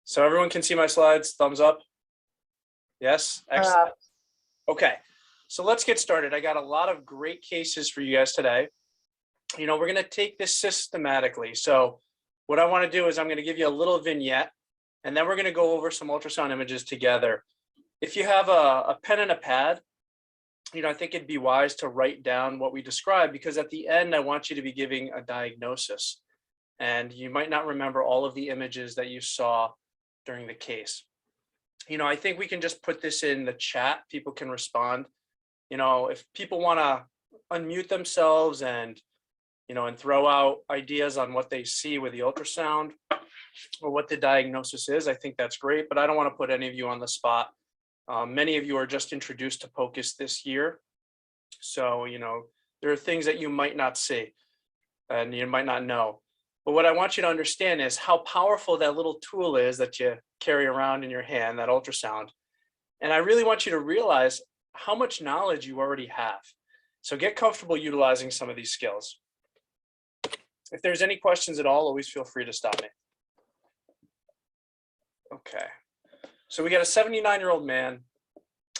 So everyone can see my slides, thumbs up? Yes, excellent. Okay, so let's get started. I got a lot of great cases for you guys today. You know, we're gonna take this systematically. So what I wanna do is I'm gonna give you a little vignette, and then we're gonna go over some ultrasound images together. If you have a pen and a pad, you know, I think it'd be wise to write down what we described, because at the end, I want you to be giving a diagnosis. And you might not remember all of the images that you saw during the case. You know, I think we can just put this in the chat. People can respond. You know, if people want to unmute themselves and, you know, and throw out ideas on what they see with the ultrasound or what the diagnosis is, I think that's great, but I don't want to put any of you on the spot. Many of you are just introduced to Pocus this year. So, you know, there are things that you might not see and you might not know. But what I want you to understand is how powerful that little tool is that you carry around in your hand, that ultrasound. And I really want you to realize how much knowledge you already have. So get comfortable utilizing some of these skills. If there's any questions at all, always feel free to stop me. Okay. So we got a 79-year-old man,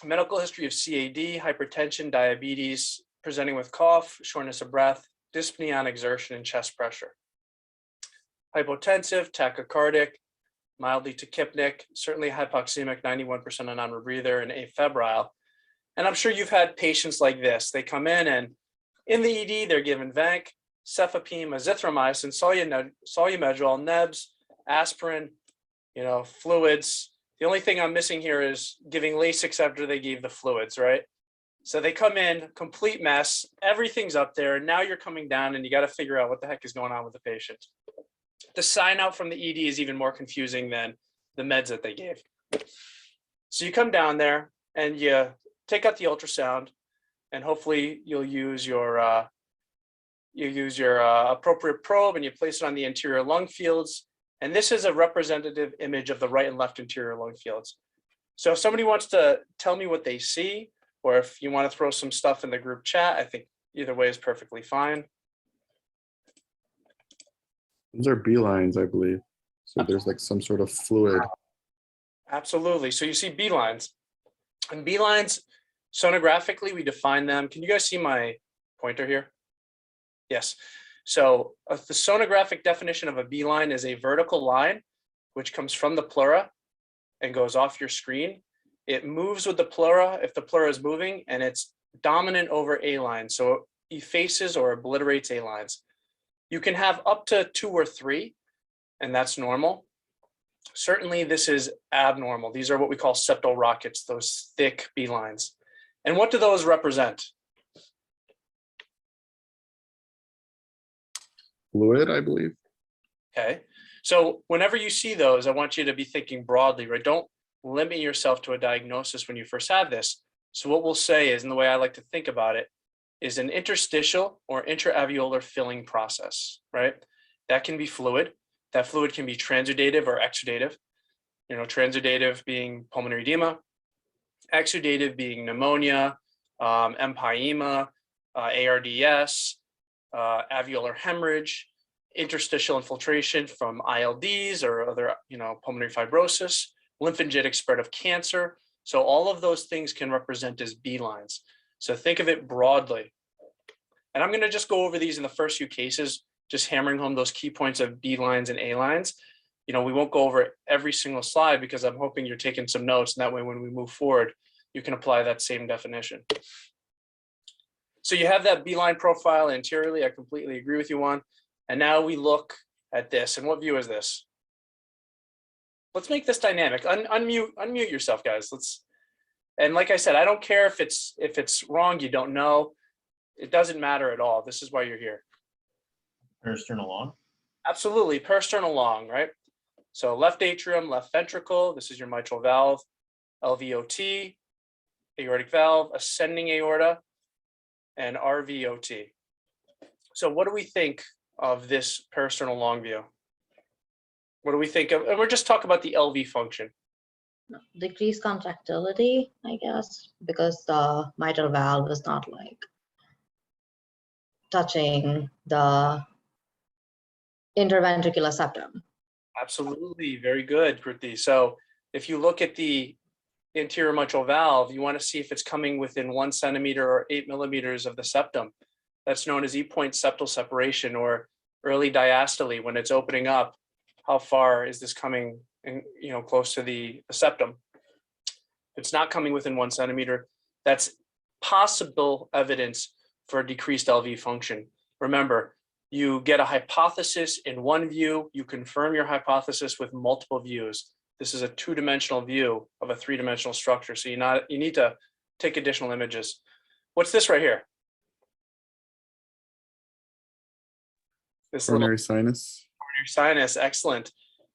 medical history of CAD, hypertension, diabetes, presenting with cough, shortness of breath, dyspnea on exertion, and chest pressure. Hypotensive, tachycardic, mildly tachypnic, certainly hypoxemic, 91% a non-rebreather, and afebrile. And I'm sure you've had patients like this. They come in the ED, they're given vanc, cefepime, azithromycin, solumedrol, nebs, aspirin, you know, fluids. The only thing I'm missing here is giving Lasix after they gave the fluids, right? So they come in, complete mess, everything's up there, and now you're coming down and you got to figure out what the heck is going on with the patient. The sign out from the ED is even more confusing than the meds that they gave. So you come down there and you take out the ultrasound, and hopefully you'll use your appropriate probe and you place it on the anterior lung fields. And this is a representative image of the right and left anterior lung fields. So if somebody wants to tell me what they see, or if you want to throw some stuff in the group chat, I think either way is perfectly fine. Those are B lines, I believe. So there's like some sort of fluid. Absolutely. So you see B lines. And B lines, sonographically, we define them. Can you guys see my pointer here? Yes. So the sonographic definition of a B line is a vertical line, which comes from the pleura and goes off your screen. It moves with the pleura if the pleura is moving, and it's dominant over A lines. So it effaces or obliterates A lines. You can have up to 2 or 3, and that's normal. Certainly this is abnormal. These are what we call septal rockets, those thick B lines. And what do those represent? Fluid, I believe. Okay. So whenever you see those, I want you to be thinking broadly, right? Don't limit yourself to a diagnosis when you first have this. So what we'll say is, and the way I like to think about it, is an interstitial or intra-alveolar filling process, right? That can be fluid. That fluid can be transudative or exudative. You know, transudative being pulmonary edema, exudative being pneumonia, empyema, ARDS, alveolar hemorrhage, interstitial infiltration from ILDs or other, you know, pulmonary fibrosis, lymphangitic spread of cancer. So all of those things can represent as B lines. So think of it broadly. And I'm going to just go over these in the first few cases, just hammering home those key points of B lines and A lines. You know, we won't go over every single slide because I'm hoping you're taking some notes, and that way when we move forward, you can apply that same definition. So you have that B line profile anteriorly. I completely agree with you on. And now we look at this. And what view is this? Let's make this dynamic. Unmute yourself, guys. And like I said, I don't care if it's wrong, you don't know. It doesn't matter at all. This is why you're here. Peristernal long? Absolutely, peristernal long, right? So left atrium, left ventricle, this is your mitral valve, LVOT, aortic valve, ascending aorta, and RVOT. So what do we think of this peristernal long view? What do we think of? And we're just talking about the LV function. Decreased contractility, I guess, because the mitral valve is not like touching the interventricular septum. Absolutely, very good, Kruti. So if you look at the anterior mitral valve, you want to see if it's coming within 1 centimeter or 8 millimeters of the septum. That's known as E-point septal separation or early diastole. When it's opening up, how far is this coming in, close to the septum? If it's not coming within 1 centimeter, that's possible evidence for decreased LV function. Remember, you get a hypothesis in one view, you confirm your hypothesis with multiple views. This is a 2-dimensional view of a 3-dimensional structure, so you need to take additional images. What's this right here? This Coronary sinus. coronary sinus, excellent.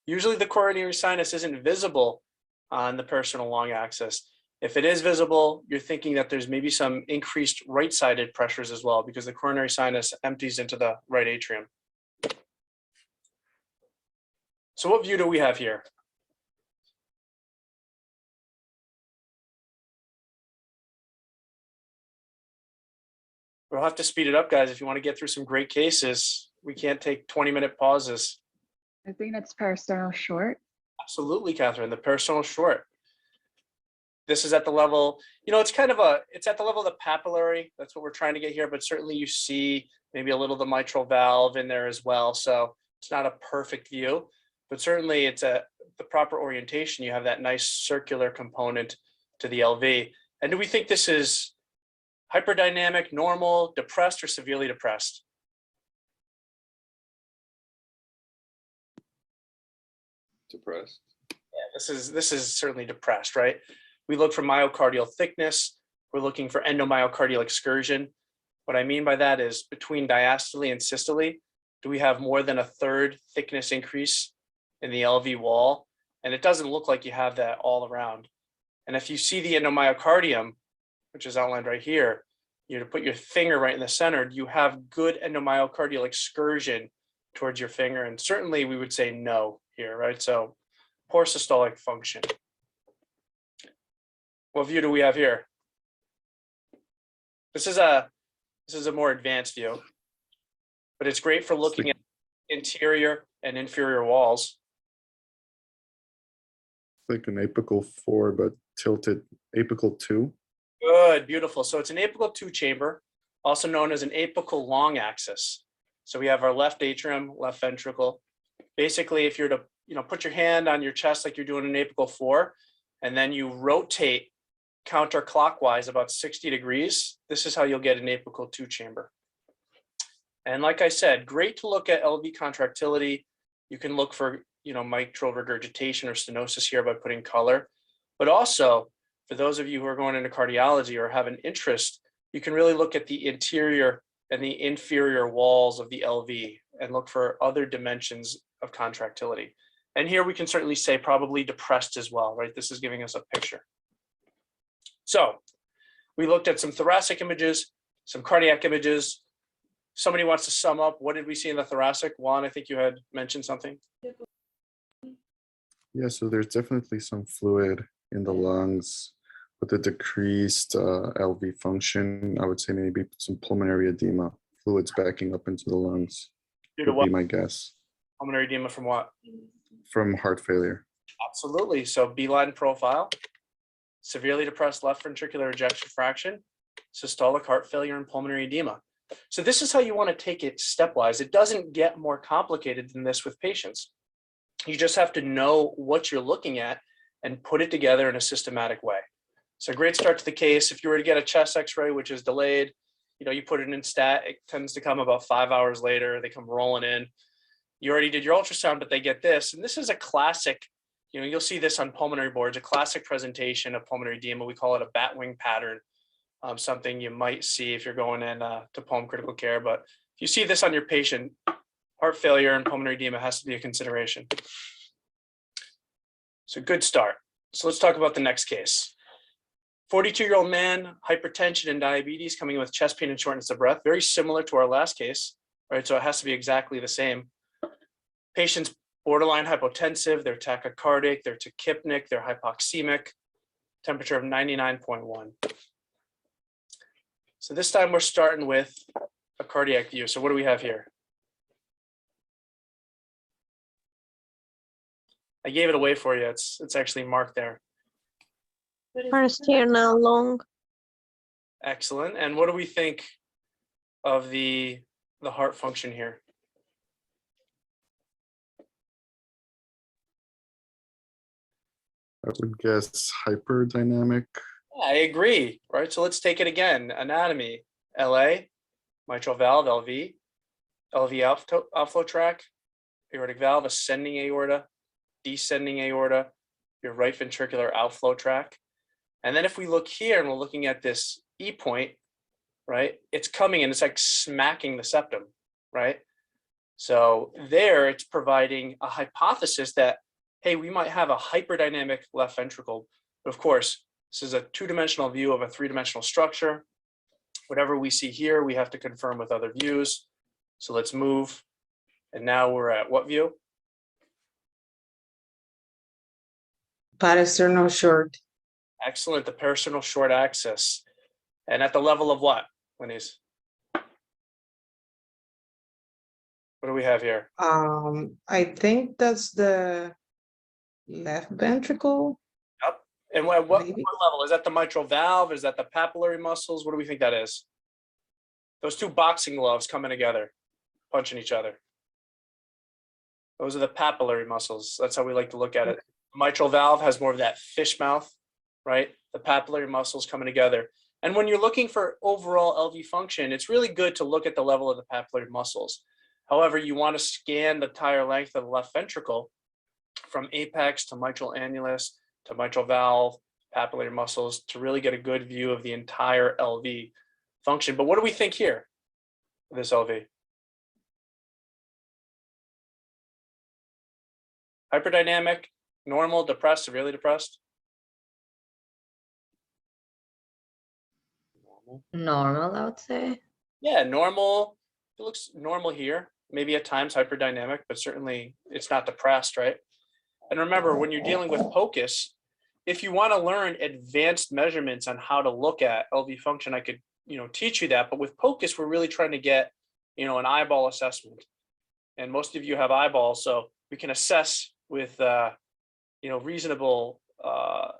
Usually the coronary sinus isn't visible on the personal long axis. If it is visible, you're thinking that there's maybe some increased right-sided pressures as well, because the coronary sinus empties into the right atrium. So what view do we have here? We'll have to speed it up, guys. If you want to get through some great cases, we can't take 20-minute pauses. I think that's parasternal short. Absolutely, Catherine, the parasternal short. This is at the level, it's at the level of the papillary. That's what we're trying to get here, but certainly you see maybe a little of the mitral valve in there as well. So it's not a perfect view, but certainly it's the proper orientation. You have that nice circular component to the LV. And do we think this is hyperdynamic, normal, depressed, or severely depressed? Depressed. Yeah, this is certainly depressed, right? We look for myocardial thickness. We're looking for endomyocardial excursion. What I mean by that is between diastole and systole, do we have more than a 1/3 thickness increase in the LV wall? And it doesn't look like you have that all around. And if you see the endomyocardium, which is outlined right here, to put your finger right in the center, you have good endomyocardial excursion towards your finger. And certainly we would say no here, right? So poor systolic function. What view do we have here? This is a more advanced view, but it's great for looking at interior and inferior walls. Like an apical 4, but tilted apical 2. Good, beautiful. So it's an apical 2 chamber, also known as an apical long axis. So we have our left atrium, left ventricle. Basically, if you're to put your hand on your chest like you're doing an apical 4, and then you rotate counterclockwise about 60 degrees, this is how you'll get an apical 2 chamber. And like I said, great to look at LV contractility. You can look for mitral regurgitation or stenosis here by putting color, but also for those of you who are going into cardiology or have an interest, you can really look at the interior and the inferior walls of the LV and look for other dimensions of contractility. And here we can certainly say probably depressed as well, right? This is giving us a picture. So we looked at some thoracic images, some cardiac images. Somebody wants to sum up, what did we see in the thoracic? Juan, I think you had mentioned something. Yeah, so there's definitely some fluid in the lungs with a decreased LV function. I would say maybe some pulmonary edema, fluids backing up into the lungs. Would be my guess. Pulmonary edema from what? From heart failure. Absolutely. So B-line profile, severely depressed left ventricular ejection fraction, systolic heart failure, and pulmonary edema. So this is how you want to take it stepwise. It doesn't get more complicated than this with patients. You just have to know what you're looking at and put it together in a systematic way. So great start to the case. If you were to get a chest x-ray, which is delayed, you put it in stat, it tends to come about 5 hours later. They come rolling in. You already did your ultrasound, but they get this. And this is a classic, you'll see this on pulmonary boards, a classic presentation of pulmonary edema. We call it a bat wing pattern, something you might see if you're going in to pulm critical care. But if you see this on your patient, heart failure and pulmonary edema has to be a consideration. So good start. So let's talk about the next case. 42-year-old man, hypertension and diabetes, coming in with chest pain and shortness of breath, very similar to our last case, right? So it has to be exactly the same. Patient's borderline hypotensive, they're tachycardic, they're tachypnic, they're hypoxemic, temperature of 99.1. So this time we're starting with a cardiac view. So what do we have here? I gave it away for you. It's actually marked there. Parasternal long. Excellent. And what do we think of the heart function here? I would guess hyperdynamic. I agree, right? So let's take it again. Anatomy, LA, mitral valve, LV, LV outflow tract, aortic valve, ascending aorta, descending aorta, your right ventricular outflow tract. And then if we look here and we're looking at this E point, right? It's coming and it's like smacking the septum, right? So there it's providing a hypothesis that, hey, we might have a hyperdynamic left ventricle. But of course, this is a two-dimensional view of a three-dimensional structure. Whatever we see here, we have to confirm with other views. So let's move. And now we're at what view? Parasternal short. Excellent, the parasternal short axis. And at the level of what, Lenise? What do we have here? I think that's the left ventricle. Yep. And what Maybe. level? Is that the mitral valve? Is that the papillary muscles? What do we think that is? Those two boxing gloves coming together, punching each other. Those are the papillary muscles. That's how we like to look at it. The mitral valve has more of that fish mouth, right? The papillary muscles coming together. And when you're looking for overall LV function, it's really good to look at the level of the papillary muscles. However, you want to scan the entire length of the left ventricle from apex to mitral annulus to mitral valve, papillary muscles to really get a good view of the entire LV function. But what do we think here, this LV? Hyperdynamic, normal, depressed, severely depressed? Normal, I would say. Yeah, normal. It looks normal here. Maybe at times hyperdynamic, but certainly it's not depressed, right? And remember, when you're dealing with Pocus, if you want to learn advanced measurements on how to look at LV function, I could, teach you that. But with Pocus, we're really trying to get, an eyeball assessment. And most of you have eyeballs, so we can assess with, reasonable, a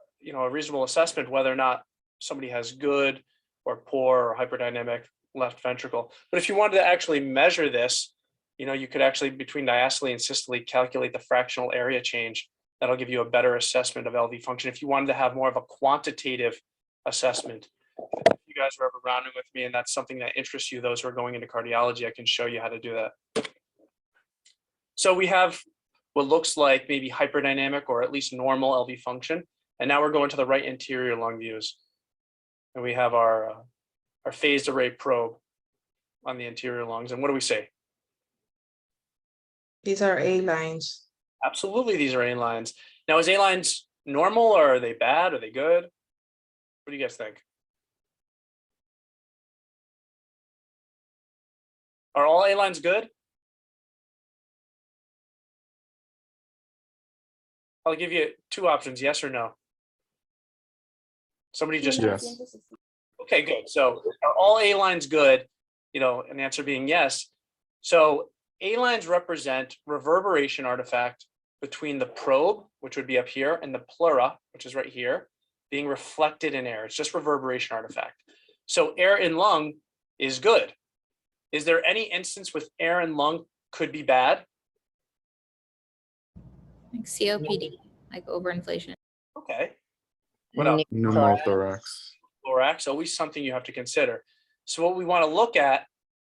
reasonable assessment whether or not somebody has good or poor or hyperdynamic left ventricle. But if you wanted to actually measure this, you could actually, between diastole and systole, calculate the fractional area change. That'll give you a better assessment of LV function. If you wanted to have more of a quantitative assessment, if you guys are ever rounding with me and that's something that interests you, those who are going into cardiology, I can show you how to do that. So we have what looks like maybe hyperdynamic or at least normal LV function. And now we're going to the right anterior lung views. And we have our phased array probe on the anterior lungs. And what do we say? These are A lines. Absolutely, these are A lines. Now, is A lines normal or are they bad? Are they good? What do you guys think? Are all A lines good? I'll give you two options, yes or no. Somebody just, Yes. okay, good. So are all A lines good? An answer being yes. So A lines represent reverberation artifact between the probe, which would be up here, and the pleura, which is right here, being reflected in air. It's just reverberation artifact. So air in lung is good. Is there any instance with air in lung could be bad? Like COPD, like overinflation. Okay. What else? Pneumothorax. Thorax, always something you have to consider. So what we want to look at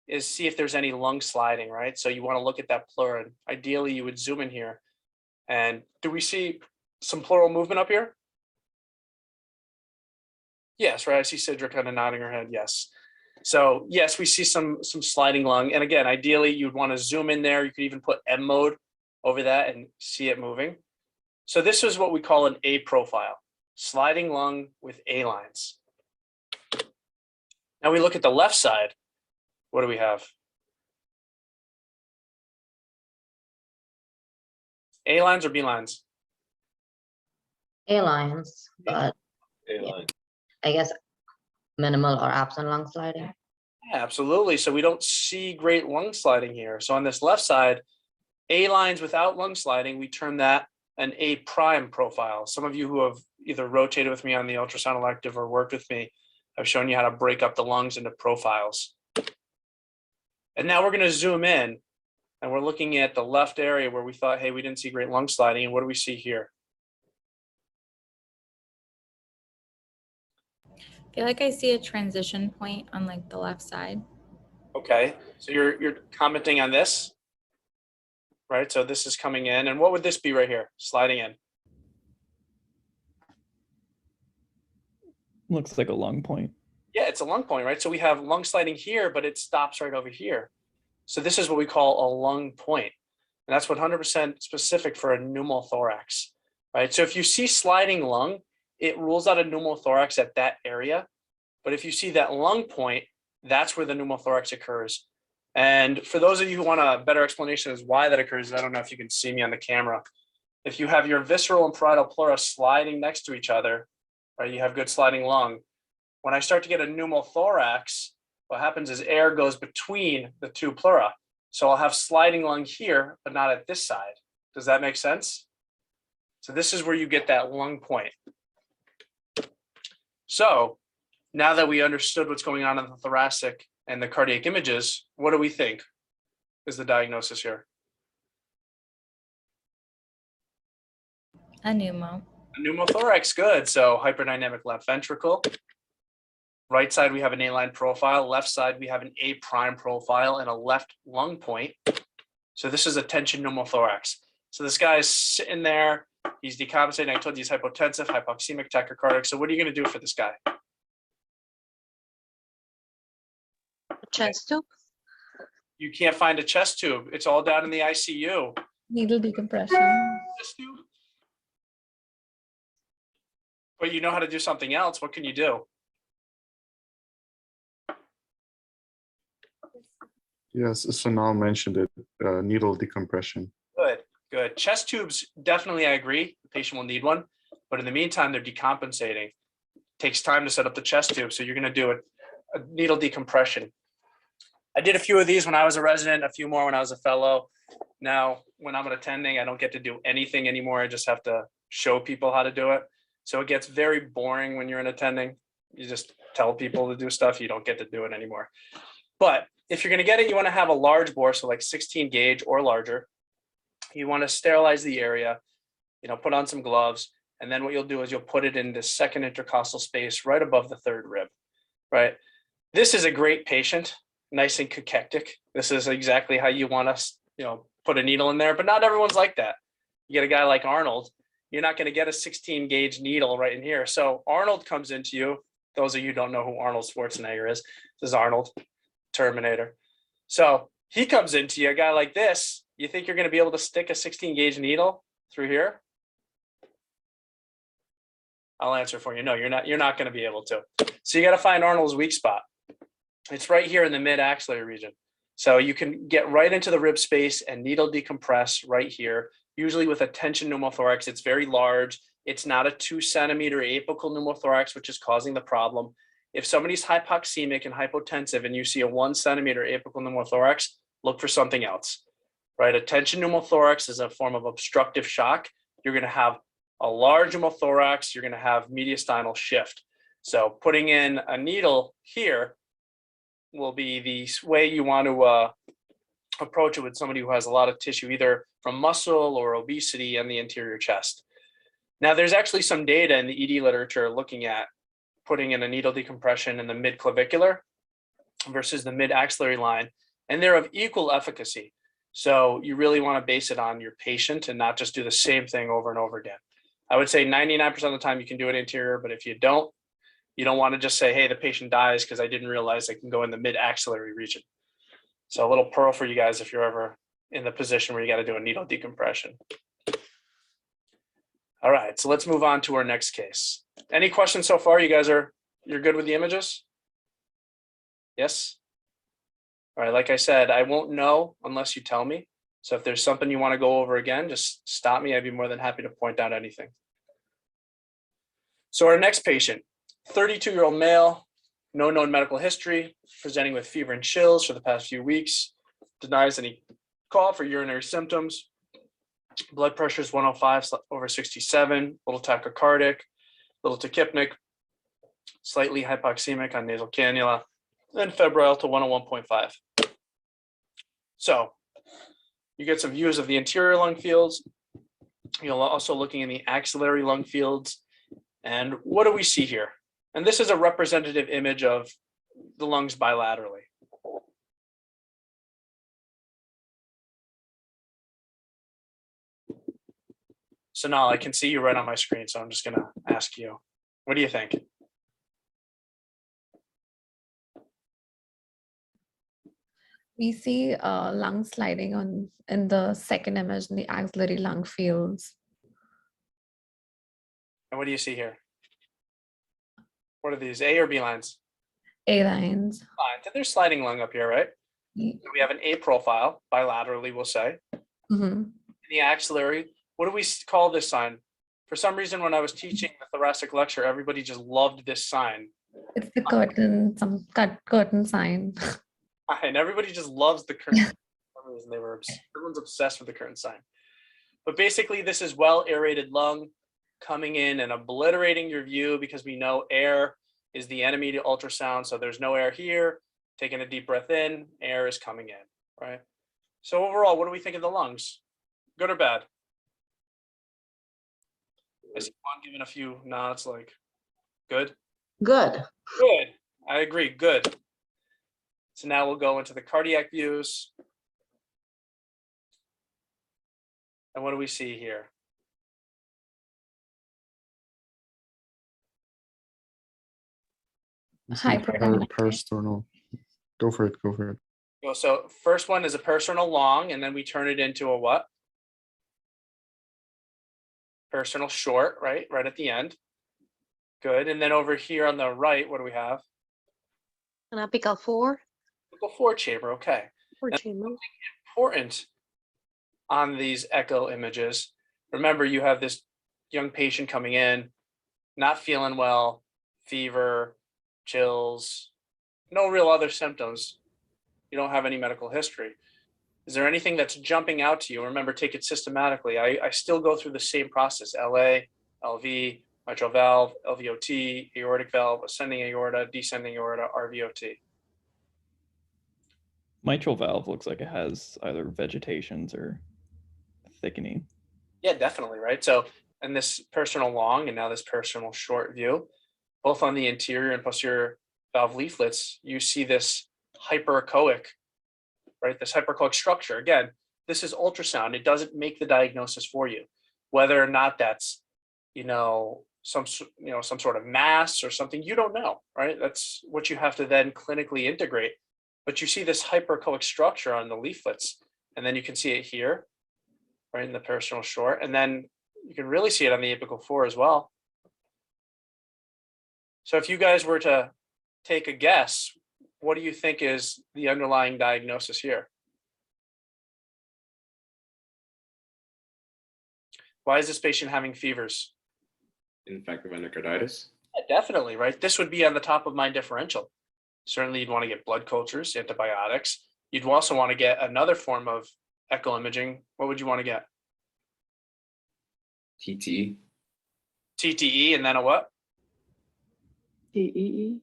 is see if there's any lung sliding, right? So you want to look at that pleura. And ideally, you would zoom in here. And do we see some pleural movement up here? Yes, right. I see Sidra kind of nodding her head. Yes. So yes, we see some sliding lung. And again, ideally, you'd want to zoom in there. You could even put M mode over that and see it moving. So this is what we call an A profile, sliding lung with A lines. Now we look at the left side. What do we have? A lines or B lines? A lines, but A line. I guess minimal or absent lung sliding. Yeah, absolutely. So we don't see great lung sliding here. So on this left side, A lines without lung sliding, we term that an A prime profile. Some of you who have either rotated with me on the ultrasound elective or worked with me, I've shown you how to break up the lungs into profiles. And now we're going to zoom in, and we're looking at the left area where we thought, hey, we didn't see great lung sliding. And what do we see here? I feel like I see a transition point on like the left side. Okay, so you're commenting on this, right? So this is coming in, and what would this be right here, sliding in? Looks like a lung point. Yeah, it's a lung point, right? So we have lung sliding here, but it stops right over here. So this is what we call a lung point. And that's 100% specific for a pneumothorax, right? So if you see sliding lung, it rules out a pneumothorax at that area. But if you see that lung point, that's where the pneumothorax occurs. And for those of you who want a better explanation as why that occurs, I don't know if you can see me on the camera. If you have your visceral and parietal pleura sliding next to each other, right, you have good sliding lung. When I start to get a pneumothorax, what happens is air goes between the two pleura. So I'll have sliding lung here, but not at this side. Does that make sense? So this is where you get that lung point. So now that we understood what's going on in the thoracic and the cardiac images, what do we think is the diagnosis here? A pneumo. A pneumothorax, good. So hyperdynamic left ventricle. Right side, we have an A-line profile. Left side, we have an A prime profile and a left lung point. So this is a tension pneumothorax. So this guy is sitting there. He's decompensating. I told you he's hypotensive, hypoxemic, tachycardic. So what are you going to do for this guy? Chest tube. You can't find a chest tube. It's all down in the ICU. Needle decompression. Chest tube? But you know how to do something else. What can you do? Yes, Sanal mentioned it, needle decompression. Good, good. Chest tubes, definitely I agree. The patient will need one. But in the meantime, they're decompensating. It takes time to set up the chest tube. So you're going to do a needle decompression. I did a few of these when I was a resident, a few more when I was a fellow. Now, when I'm an attending, I don't get to do anything anymore. I just have to show people how to do it. So it gets very boring when you're an attending. You just tell people to do stuff. You don't get to do it anymore. But if you're going to get it, you want to have a large bore, so like 16 gauge or larger. You want to sterilize the area, put on some gloves. And then what you'll do is you'll put it in the second intercostal space right above the third rib, right? This is a great patient, nice and cachectic. This is exactly how you want to, put a needle in there, but not everyone's like that. You get a guy like Arnold, you're not going to get a 16 gauge needle right in here. So Arnold comes into you. Those of you who don't know who Arnold Schwarzenegger is, this is Arnold, Terminator. So he comes into you, a guy like this. You think you're going to be able to stick a 16 gauge needle through here? I'll answer for you. No, you're not going to be able to. So you got to find Arnold's weak spot. It's right here in the mid-axillary region. So you can get right into the rib space and needle decompress right here, usually with a tension pneumothorax. It's very large. It's not a 2 centimeter apical pneumothorax, which is causing the problem. If somebody's hypoxemic and hypotensive and you see a 1 centimeter apical pneumothorax, look for something else, right? A tension pneumothorax is a form of obstructive shock. You're going to have a large pneumothorax. You're going to have mediastinal shift. So putting in a needle here will be the way you want to approach it with somebody who has a lot of tissue, either from muscle or obesity and the anterior chest. Now, there's actually some data in the ED literature looking at putting in a needle decompression in the mid-clavicular versus the mid-axillary line, and they're of equal efficacy. So you really want to base it on your patient and not just do the same thing over and over again. I would say 99% of the time you can do it anterior, but if you don't want to just say, hey, the patient dies because I didn't realize I can go in the mid-axillary region. So a little pearl for you guys if you're ever in the position where you got to do a needle decompression. All right, so let's move on to our next case. Any questions so far? You're good with the images? Yes? All right, like I said, I won't know unless you tell me. So if there's something you want to go over again, just stop me. I'd be more than happy to point out anything. So our next patient, 32-year-old male, no known medical history, presenting with fever and chills for the past few weeks, denies any call for urinary symptoms. Blood pressure is 105/67, little tachycardic, little tachypnic, slightly hypoxemic on nasal cannula, and febrile to 101.5. So you get some views of the anterior lung fields. You're also looking in the axillary lung fields. And what do we see here? And this is a representative image of the lungs bilaterally. Sonal, I can see you right on my screen, so I'm just gonna ask you, what do you think? We see lungs sliding on in the second image in the axillary lung fields. And what do you see here? What are these, A or B lines? A lines. Lines. And there's sliding lung up here, right? So we have an A profile, bilaterally, we'll say. Mm-hmm. In the axillary, what do we call this sign? For some reason, when I was teaching the thoracic lecture, everybody just loved this sign. It's the curtain, some curtain sign. And everybody just loves the curtain. For some reason, everyone's obsessed with the curtain sign. But basically, this is well aerated lung coming in and obliterating your view, because we know air is the enemy to ultrasound. So there's no air here. Taking a deep breath in, air is coming in, right? So overall, what do we think of the lungs? Good or bad? I see Juan giving a few nods like, good? Good. Good. I agree, good. So now we'll go into the cardiac views. And what do we see here? Hyperdynamic. Parasternal. Go for it. Go for it. So first one is a personal long, and then we turn it into a what? Personal short, right? Right at the end. Good. And then over here on the right, what do we have? An apical 4. Apical 4 chamber. Okay. Or Now, chamber. something important on these echo images. Remember, you have this young patient coming in, not feeling well, fever, chills, no real other symptoms. You don't have any medical history. Is there anything that's jumping out to you? Remember, take it systematically. I still go through the same process: LA, LV, mitral valve, LVOT, aortic valve, ascending aorta, descending aorta, RVOT. Mitral valve looks like it has either vegetations or thickening. Yeah, definitely, right? So, and this personal long and now this personal short view, both on the anterior and posterior valve leaflets, you see this hyperechoic, right? This hyperechoic structure. Again, this is ultrasound. It doesn't make the diagnosis for you. Whether or not that's, some sort of mass or something, you don't know, right? That's what you have to then clinically integrate. But you see this hyperechoic structure on the leaflets, and then you can see it here, right, in the personal short, and then you can really see it on the apical 4 as well. So if you guys were to take a guess, what do you think is the underlying diagnosis here? Why is this patient having fevers? Infective endocarditis. Yeah, definitely, right? This would be on the top of mind differential. Certainly you'd want to get blood cultures, antibiotics. You'd also want to get another form of echo imaging. What would you want to get? TT. TTE, and then a what? TEE.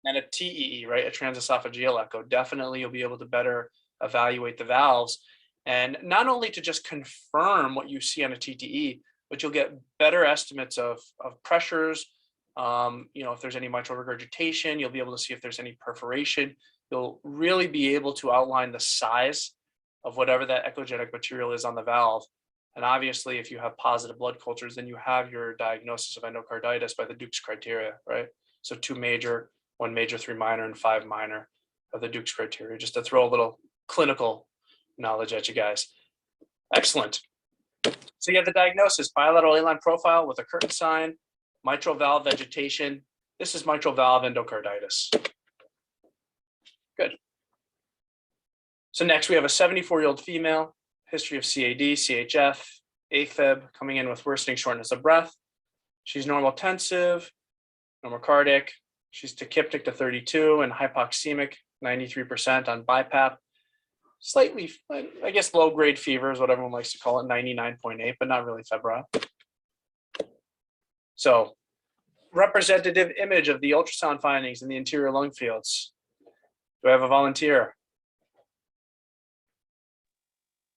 And a TEE, right? A transesophageal echo. Definitely you'll be able to better evaluate the valves. And not only to just confirm what you see on a TTE, but you'll get better estimates of pressures. If there's any mitral regurgitation, you'll be able to see if there's any perforation. You'll really be able to outline the size of whatever that echogenic material is on the valve. And obviously, if you have positive blood cultures, then you have your diagnosis of endocarditis by the Duke's criteria, right? So 2 major, 1 major, 3 minor, and 5 minor of the Duke's criteria, just to throw a little clinical knowledge at you guys. Excellent. So you have the diagnosis: bilateral A-line profile with a curtain sign, mitral valve vegetation. This is mitral valve endocarditis. Good. So next we have a 74-year-old female, history of CAD, CHF, AFib, coming in with worsening shortness of breath. She's normal tensive, normal cardiac. She's tachypnic to 32 and hypoxemic 93% on BiPAP. slightly, I guess, low-grade fever is what everyone likes to call it, 99.8, but not really febrile. So, representative image of the ultrasound findings in the anterior lung fields. Do I have a volunteer?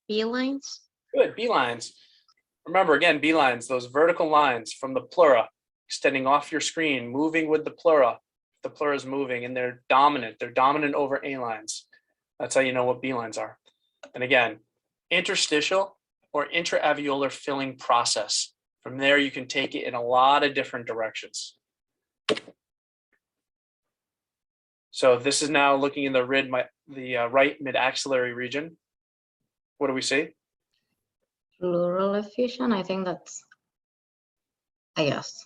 B lines? Good, B lines. Remember, again, B lines, those vertical lines from the pleura extending off your screen, moving with the pleura. The pleura is moving and they're dominant. They're dominant over A lines. That's how you know what B lines are. And again, interstitial or intraalveolar filling process. From there, you can take it in a lot of different directions. So this is now looking in the right mid-axillary region. What do we see? Pleural effusion, I think that's, I guess.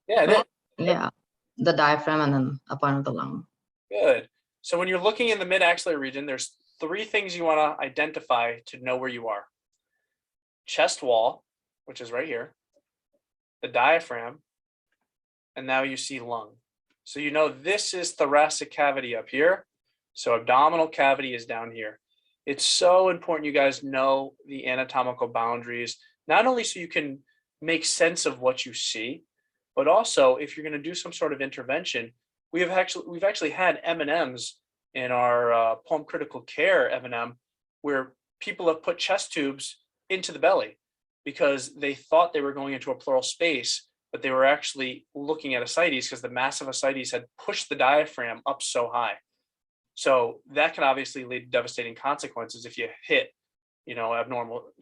Yeah, it is. Yeah, the diaphragm and then a part of the lung. Good. So when you're looking in the mid-axillary region, there's 3 things you want to identify to know where you are. Chest wall, which is right here, the diaphragm, and now you see lung. So you know this is thoracic cavity up here. So abdominal cavity is down here. It's so important you guys know the anatomical boundaries, not only so you can make sense of what you see, but also if you're going to do some sort of intervention. We've actually had M&Ms in our pulm critical care M&M where people have put chest tubes into the belly because they thought they were going into a pleural space, but they were actually looking at ascites because the massive ascites had pushed the diaphragm up so high. So that can obviously lead to devastating consequences if you hit, abnormal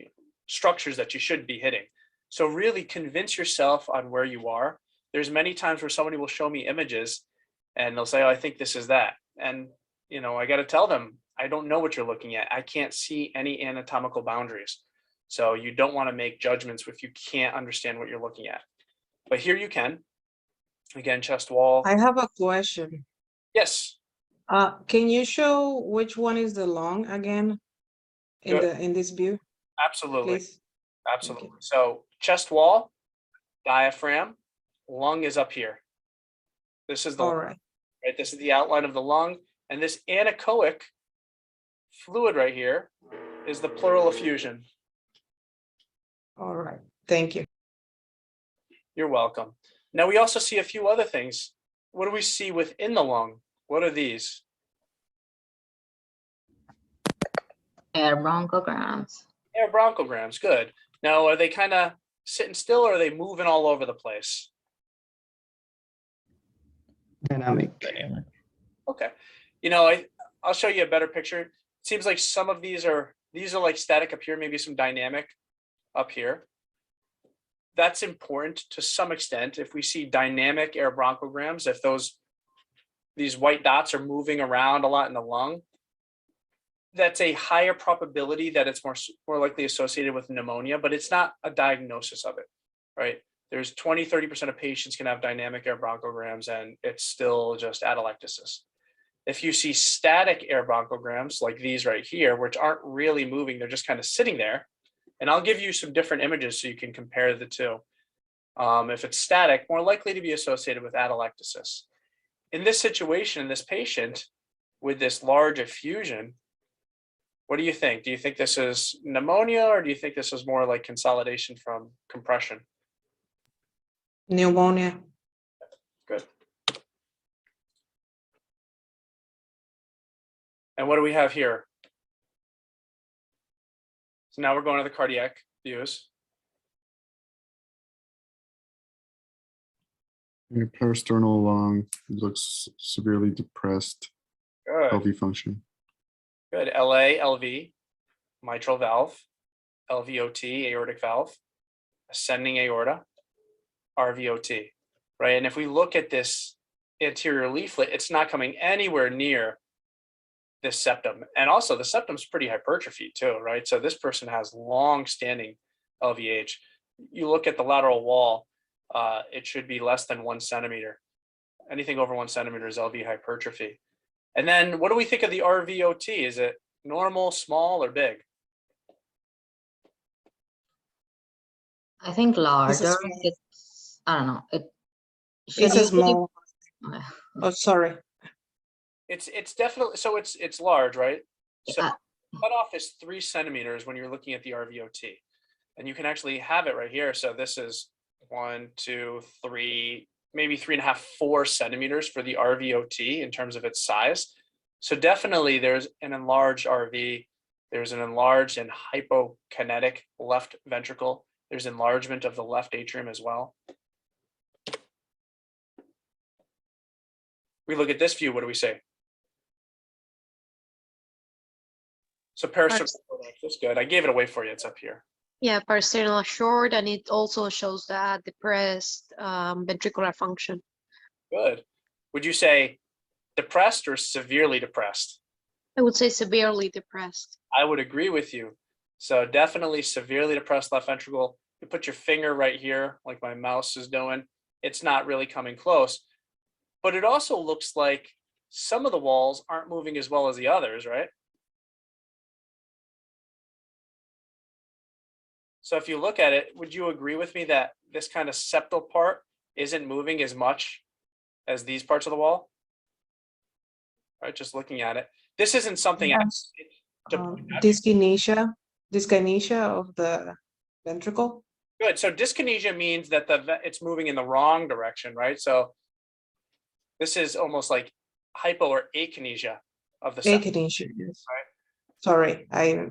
structures that you should be hitting. So really convince yourself on where you are. There's many times where somebody will show me images and they'll say, oh, I think this is that. And, I got to tell them, I don't know what you're looking at. I can't see any anatomical boundaries. So you don't want to make judgments if you can't understand what you're looking at. But here you can. Again, chest wall. I have a question. Yes. Can you show which one is the lung again in this view? Absolutely. Please? Absolutely. Okay. So chest wall, diaphragm, lung is up here. This is the All lung, right. right? This is the outline of the lung. And this anechoic fluid right here is the pleural effusion. All right. Thank you. You're welcome. Now we also see a few other things. What do we see within the lung? What are these? Air bronchograms. Air bronchograms, good. Now, are they kind of sitting still or are they moving all over the place? Dynamic. Okay. I'll show you a better picture. It seems like some of these are like static up here, maybe some dynamic up here. That's important to some extent. If we see dynamic air bronchograms, if these white dots are moving around a lot in the lung, that's a higher probability that it's more likely associated with pneumonia, but it's not a diagnosis of it, right? There's 20-30% of patients can have dynamic air bronchograms and it's still just atelectasis. If you see static air bronchograms like these right here, which aren't really moving, they're just kind of sitting there. And I'll give you some different images so you can compare the two. If it's static, more likely to be associated with atelectasis. In this situation, in this patient with this large effusion, what do you think? Do you think this is pneumonia or do you think this is more like consolidation from compression? Pneumonia. Good. And what do we have here? So now we're going to the cardiac views. Your parasternal lung looks severely depressed. Good. LV function. Good. LA, LV, mitral valve, LVOT, aortic valve, ascending aorta, RVOT, right? And if we look at this anterior leaflet, it's not coming anywhere near this septum. And also the septum's pretty hypertrophied too, right? So this person has long-standing LVH. You look at the lateral wall, it should be less than 1 centimeter. Anything over 1 centimeter is LV hypertrophy. And then what do we think of the RVOT? Is it normal, small, or big? I think larger. small. It's, I don't know. It's a small. Okay. Oh, sorry. It's definitely, so it's large, right? So cutoff is 3 centimeters when you're looking at the RVOT. And you can actually have it right here. So this is 1, 2, 3, maybe 3.5, 4 centimeters for the RVOT in terms of its size. So definitely there's an enlarged RV. There's an enlarged and hypokinetic left ventricle. There's enlargement of the left atrium as well. We look at this view, what do we say? So parasternal, that's good. I gave it away for you, it's up here. Yeah, parasternal short, and it also shows that depressed ventricular function. Good. Would you say depressed or severely depressed? I would say severely depressed. I would agree with you. So definitely severely depressed left ventricle. You put your finger right here, like my mouse is doing. It's not really coming close. But it also looks like some of the walls aren't moving as well as the others, right? So if you look at it, would you agree with me that this kind of septal part isn't moving as much as these parts of the wall? Right, just looking at it. This isn't something else. Dyskinesia of the ventricle. Good. So dyskinesia means that it's moving in the wrong direction, right? So this is almost like hypo or akinesia of the septum. Akinesia, yes. Right. Sorry, I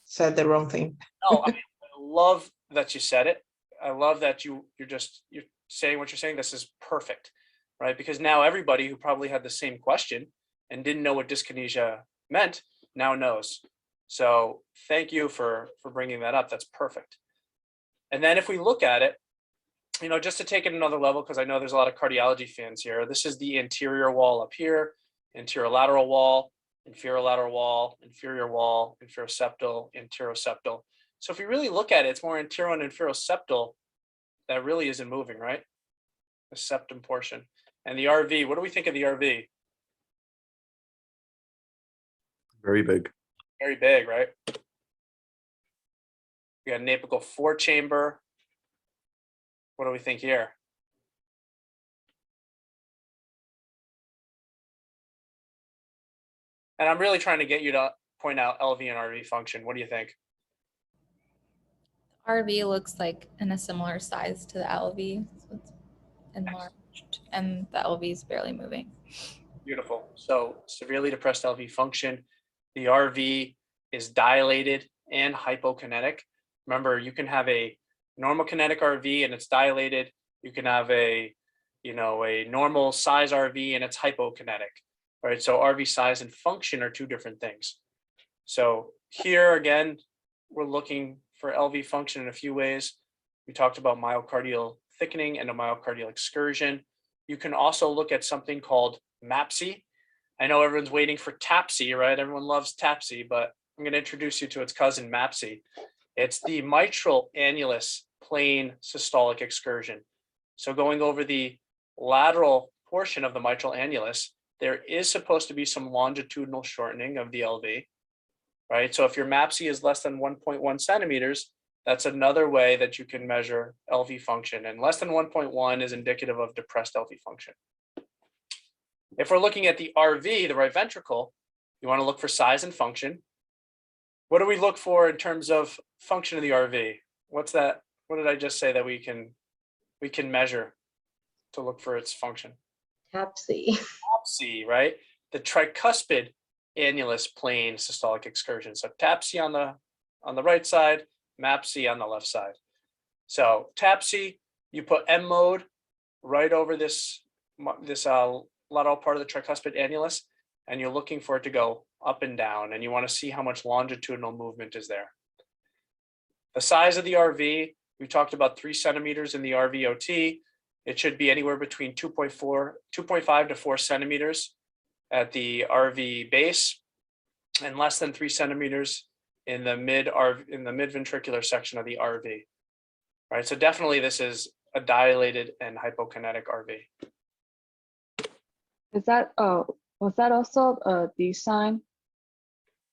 said the wrong thing. No, I love that you said it. I love that you're saying what you're saying. This is perfect, right? Because now everybody who probably had the same question and didn't know what dyskinesia meant now knows. So thank you for bringing that up. That's perfect. And then if we look at it, you know, just to take it another level, because I know there's a lot of cardiology fans here. This is the anterior wall up here, anterior lateral wall, inferior lateral wall, inferior wall, inferoseptal, anteroseptal. So if you really look at it, it's more anterior and inferoseptal that really isn't moving, right? The septum portion. And the RV, what do we think of the RV? Very big. Very big, right? We got an apical 4-chamber. What do we think here? And I'm really trying to get you to point out LV and RV function. What do you think? RV looks like in a similar size to the LV, so it's enlarged, and the LV is barely moving. Beautiful. So severely depressed LV function. The RV is dilated and hypokinetic. Remember, you can have a normal kinetic RV and it's dilated. You can have a normal size RV and it's hypokinetic, right? So RV size and function are two different things. So here again, we're looking for LV function in a few ways. We talked about myocardial thickening and endomyocardial excursion. You can also look at something called MAPSI. I know everyone's waiting for TAPSI, right? Everyone loves TAPSI, but I'm going to introduce you to its cousin MAPSI. It's the mitral annulus plane systolic excursion. So going over the lateral portion of the mitral annulus, there is supposed to be some longitudinal shortening of the LV, right? So if your MAPSI is less than 1.1 centimeters, that's another way that you can measure LV function. And less than 1.1 is indicative of depressed LV function. If we're looking at the RV, the right ventricle, you want to look for size and function. What do we look for in terms of function of the RV? What's that? What did I just say that we can measure to look for its function? TAPSI. TAPSI, right? The tricuspid annulus plane systolic excursion. So TAPSI on the right side, MAPSI on the left side. So TAPSI, you put M mode right over this lateral part of the tricuspid annulus, and you're looking for it to go up and down, and you want to see how much longitudinal movement is there. The size of the RV, we talked about 3 centimeters in the RVOT. It should be anywhere between 2.5 to 4 centimeters at the RV base, and less than 3 centimeters in the mid-ventricular section of the RV. Right, so definitely this is a dilated and hypokinetic RV. Is that was that also a D sign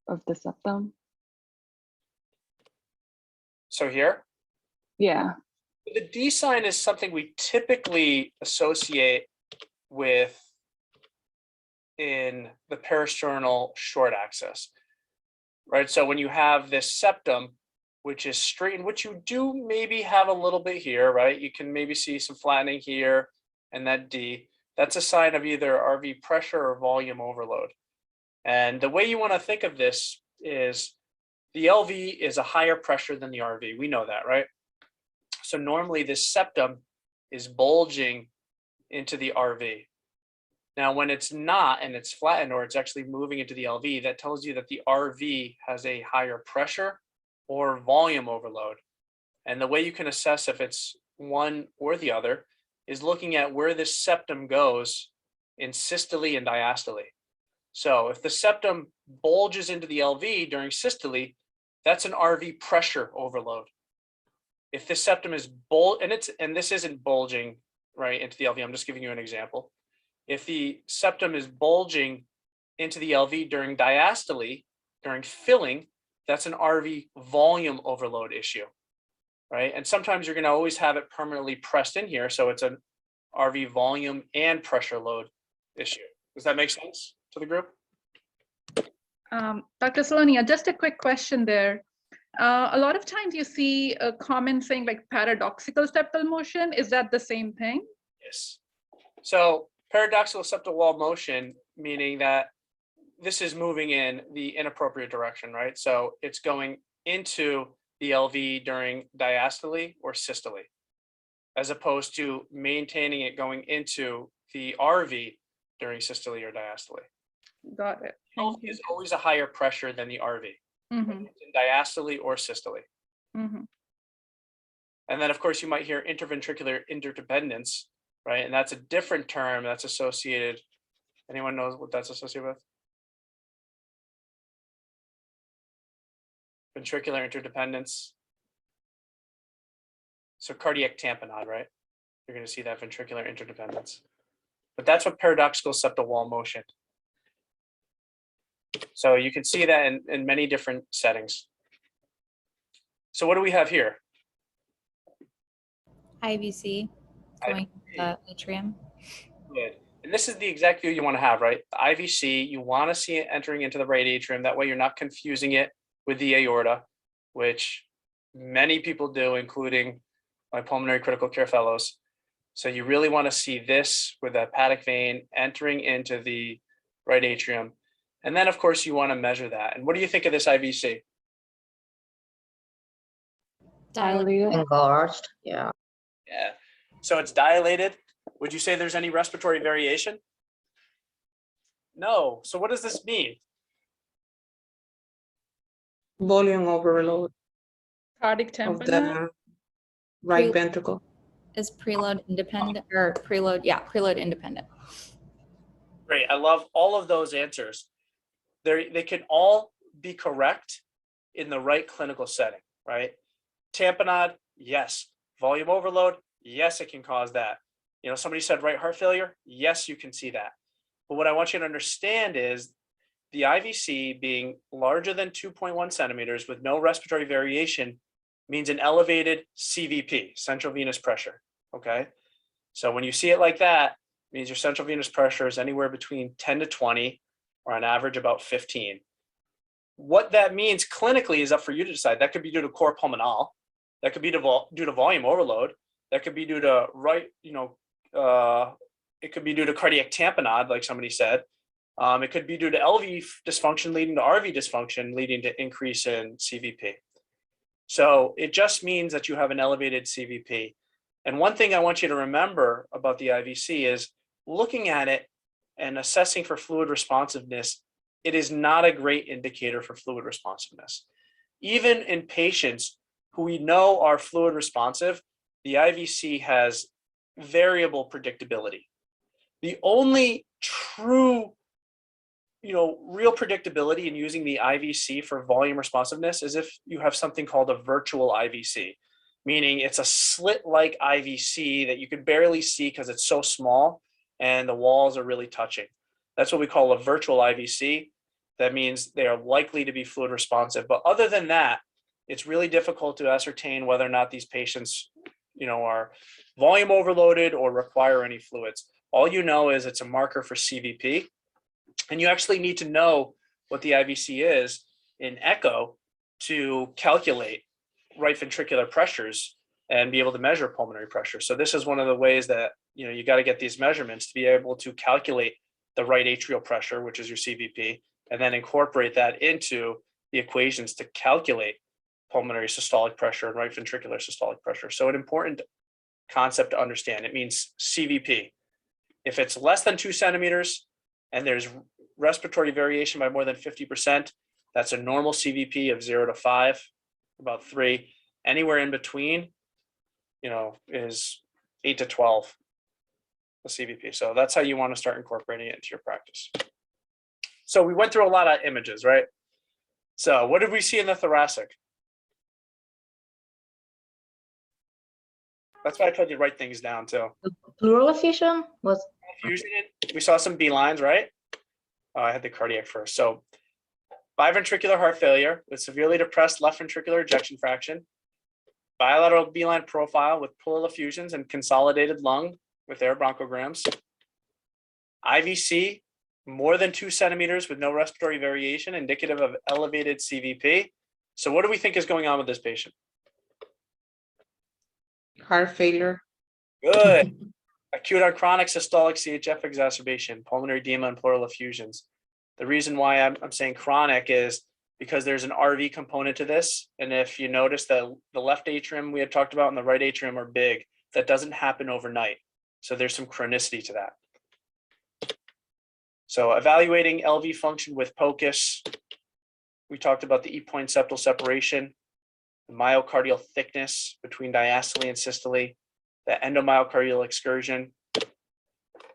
of the septum? So here, Yeah. the D sign is something we typically associate with in the parasternal short axis. right? So when you have this septum, which is straightened, which you do maybe have a little bit here, right? You can maybe see some flattening here and that D. That's a sign of either RV pressure or volume overload. And the way you want to think of this is the LV is a higher pressure than the RV. We know that, right? So normally this septum is bulging into the RV. Now, when it's not and it's flattened or it's actually moving into the LV, that tells you that the RV has a higher pressure or volume overload. And the way you can assess if it's one or the other is looking at where this septum goes in systole and diastole. So if the septum bulges into the LV during systole, that's an RV pressure overload. If the septum is and this isn't bulging right into the LV, I'm just giving you an example. If the septum is bulging into the LV during diastole, during filling, that's an RV volume overload issue, right? And sometimes you're going to always have it permanently pressed in here, so it's an RV volume and pressure load issue. Does that make sense to the group? Dr. Salonia, just a quick question there. A lot of times you see a comment saying like paradoxical septal motion. Is that the same thing? Yes. So paradoxical septal wall motion, meaning that this is moving in the inappropriate direction, right? So it's going into the LV during diastole or systole, as opposed to maintaining it going into the RV during systole or diastole. Got it. LV is always a higher pressure than the RV, Mm-hmm. in diastole or systole. Mm-hmm. And then, of course, you might hear interventricular interdependence, right? And that's a different term that's associated. Anyone knows what that's associated with? Ventricular interdependence. So cardiac tamponade, right? You're going to see that ventricular interdependence. But that's what paradoxical septal wall motion. So you can see that in many different settings. So what do we have here? IVC going to the atrium. Good. And this is the exact view you want to have, right? The IVC, you want to see it entering into the right atrium. That way you're not confusing it with the aorta, which many people do, including my pulmonary critical care fellows. So you really want to see this with the hepatic vein entering into the right atrium. And then, of course, you want to measure that. And what do you think of this IVC? Dilated. Engorged, yeah. Yeah. So it's dilated. Would you say there's any respiratory variation? No. So what does this mean? Volume overload Cardiac of tamponade. the right Pre- ventricle. Is preload independent or preload? Yeah, preload independent. Great. I love all of those answers. They can all be correct in the right clinical setting, right? Tamponade, yes. Volume overload, yes, it can cause that. You know, somebody said right heart failure, yes, you can see that. But what I want you to understand is the IVC being larger than 2.1 centimeters with no respiratory variation means an elevated CVP, central venous pressure, okay? So when you see it like that, it means your central venous pressure is anywhere between 10 to 20, or on average about 15. What that means clinically is up for you to decide. That could be due to cor pulmonale. That could be due to volume overload. That could be due to it could be due to cardiac tamponade, like somebody said. It could be due to LV dysfunction leading to RV dysfunction, leading to increase in CVP. So it just means that you have an elevated CVP. And one thing I want you to remember about the IVC is looking at it and assessing for fluid responsiveness, it is not a great indicator for fluid responsiveness. Even in patients who we know are fluid responsive, the IVC has variable predictability. The only true, real predictability in using the IVC for volume responsiveness is if you have something called a virtual IVC, meaning it's a slit-like IVC that you can barely see because it's so small and the walls are really touching. That's what we call a virtual IVC. That means they are likely to be fluid responsive. But other than that, it's really difficult to ascertain whether or not these patients, are volume overloaded or require any fluids. All you know is it's a marker for CVP. And you actually need to know what the IVC is in echo to calculate right ventricular pressures and be able to measure pulmonary pressure. So this is one of the ways that, you know, you got to get these measurements to be able to calculate the right atrial pressure, which is your CVP, and then incorporate that into the equations to calculate pulmonary systolic pressure and right ventricular systolic pressure. So an important concept to understand. It means CVP. If it's less than 2 centimeters and there's respiratory variation by more than 50%, that's a normal CVP of 0 to 5, about 3. Anywhere in between, you know, is 8 to 12, the CVP. So that's how you want to start incorporating it into your practice. So we went through a lot of images, right? So what did we see in the thoracic? That's why I tried to write things down too. Pleural effusion was. Fusion, we saw some B lines, right? I had the cardiac first. So biventricular heart failure with severely depressed left ventricular ejection fraction, bilateral B line profile with pleural effusions and consolidated lung with air bronchograms, IVC more than 2 centimeters with no respiratory variation, indicative of elevated CVP. So what do we think is going on with this patient? Heart failure. Good. Acute on chronic systolic CHF exacerbation, pulmonary edema, and pleural effusions. The reason why I'm saying chronic is because there's an RV component to this. And if you notice that the left atrium we had talked about and the right atrium are big, that doesn't happen overnight. So there's some chronicity to that. So evaluating LV function with Pocus, we talked about the E-point septal separation, the myocardial thickness between diastole and systole, the endomyocardial excursion.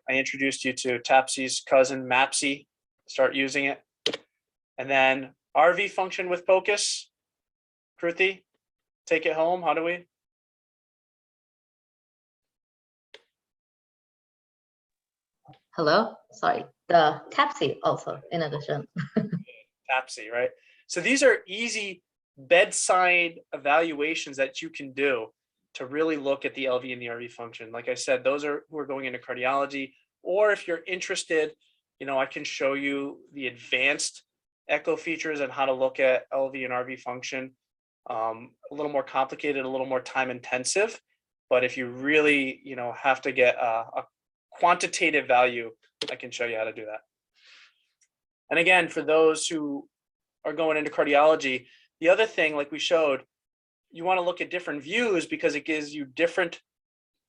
I introduced you to TAPSI's cousin, MAPSI. Start using it. And then RV function with Pocus. Kruti, take it home. How do we? Hello, sorry, the TAPSI also in addition. TAPSI, right? So these are easy bedside evaluations that you can do to really look at the LV and the RV function. Like I said, those are who are going into cardiology, or if you're interested, you know, I can show you the advanced echo features and how to look at LV and RV function. A little more complicated, a little more time intensive, but if you really, you know, have to get a quantitative value, I can show you how to do that. And again, for those who are going into cardiology, the other thing, like we showed, you want to look at different views because it gives you different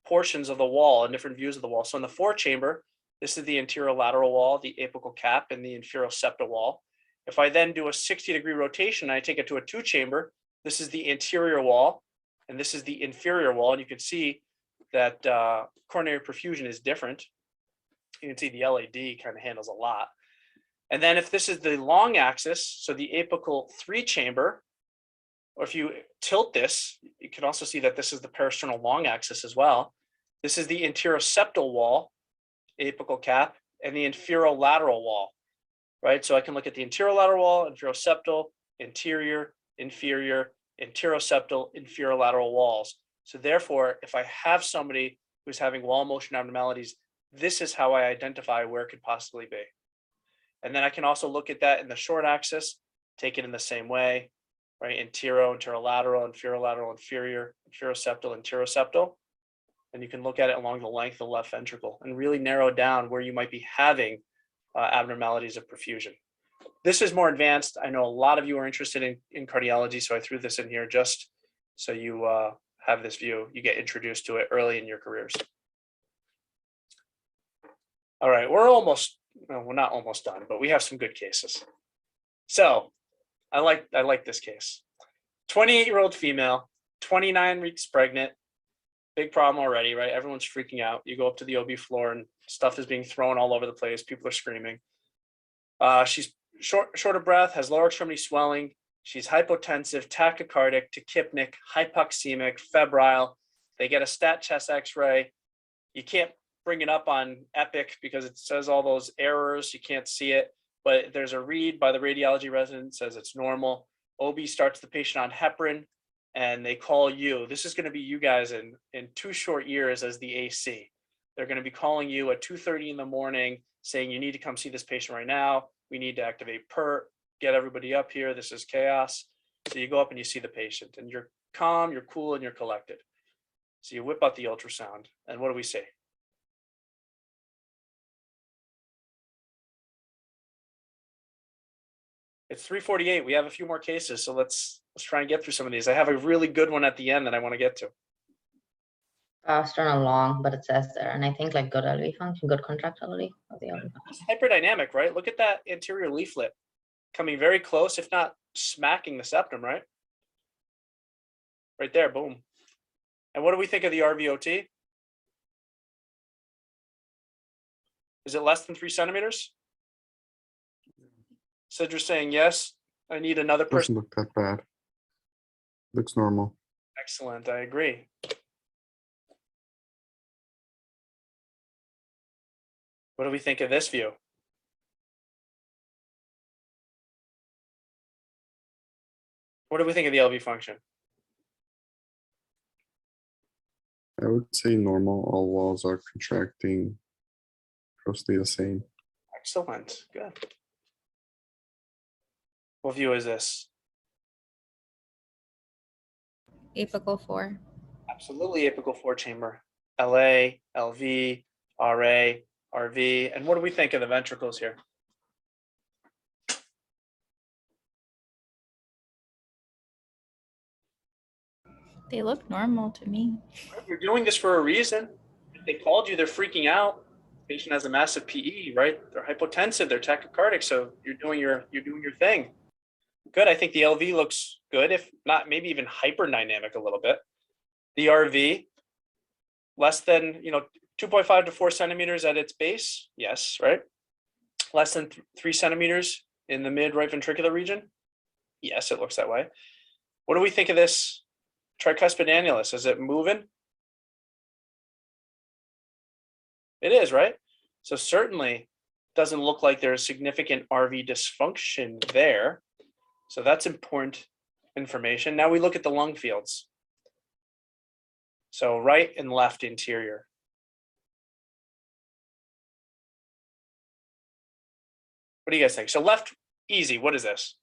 portions of the wall and different views of the wall. So in the forechamber, this is the anterior lateral wall, the apical cap, and the inferior septal wall. If I then do a 60-degree rotation, and I take it to a 2-chamber, this is the anterior wall, and this is the inferior wall. And you can see that coronary perfusion is different. You can see the LAD kind of handles a lot. And then if this is the long axis, so the apical 3-chamber, or if you tilt this, you can also see that this is the peristernal long axis as well. This is the anterior septal wall, apical cap, and the inferior lateral wall, right? So I can look at the anterior lateral wall, inferior septal, anterior, inferior, anterior septal, inferior lateral walls. So therefore, if I have somebody who's having wall motion abnormalities, this is how I identify where it could possibly be. And then I can also look at that in the short axis, take it in the same way, right? Anterior, anterolateral, inferior lateral, inferior, inferior septal, anterior septal. And you can look at it along the length of the left ventricle and really narrow down where you might be having abnormalities of perfusion. This is more advanced. I know a lot of you are interested in cardiology, so I threw this in here just so you have this view. You get introduced to it early in your careers. All right, we're almost, well, we're not almost done, but we have some good cases. So I like this case. 28-year-old female, 29 weeks pregnant. Big problem already, right? Everyone's freaking out. You go up to the OB floor and stuff is being thrown all over the place. People are screaming. She's short of breath, has lower extremity swelling. She's hypotensive, tachycardic, tachypnic, hypoxemic, febrile. They get a stat chest x-ray. You can't bring it up on Epic because it says all those errors. You can't see it, but there's a read by the radiology resident says it's normal. OB starts the patient on heparin and they call you. This is going to be you guys in 2 short years as the AC. They're going to be calling you at 2:30 in the morning saying you need to come see this patient right now. We need to activate PERT. get everybody up here. This is chaos. So you go up and you see the patient and you're calm, you're cool, and you're collected. So you whip out the ultrasound and what do we see? It's 3:48. We have a few more cases, so let's try and get through some of these. I have a really good one at the end that I want to get to. Sternal long, but it says there, and I think like good LV function, good contractility of the LV function. It's hyperdynamic, right? Look at that anterior leaflet coming very close, if not smacking the septum, right? Right there, boom. And what do we think of the RVOT? Is it less than 3 centimeters? Cidra's saying yes. I need another person. Doesn't look that bad. Looks normal. Excellent, I agree. What do we think of this view? What do we think of the LV function? I would say normal. All walls are contracting, closely the same. Excellent, good. What view is this? Apical 4. Absolutely apical 4 chamber. LA, LV, RA, RV. And what do we think of the ventricles here? They look normal to me. You're doing this for a reason. If they called you, they're freaking out. The patient has a massive PE, right? They're hypotensive, they're tachycardic, so you're doing your thing. Good. I think the LV looks good, if not maybe even hyperdynamic a little bit. The RV, less than 2.5 to 4 centimeters at its base. Yes, right. Less than 3 centimeters in the mid right ventricular region. Yes, it looks that way. What do we think of this tricuspid annulus? Is it moving? It is, right? So certainly doesn't look like there's significant RV dysfunction there. So that's important information. Now we look at the lung fields. So right and left interior. What do you guys think? So left, easy. What is this?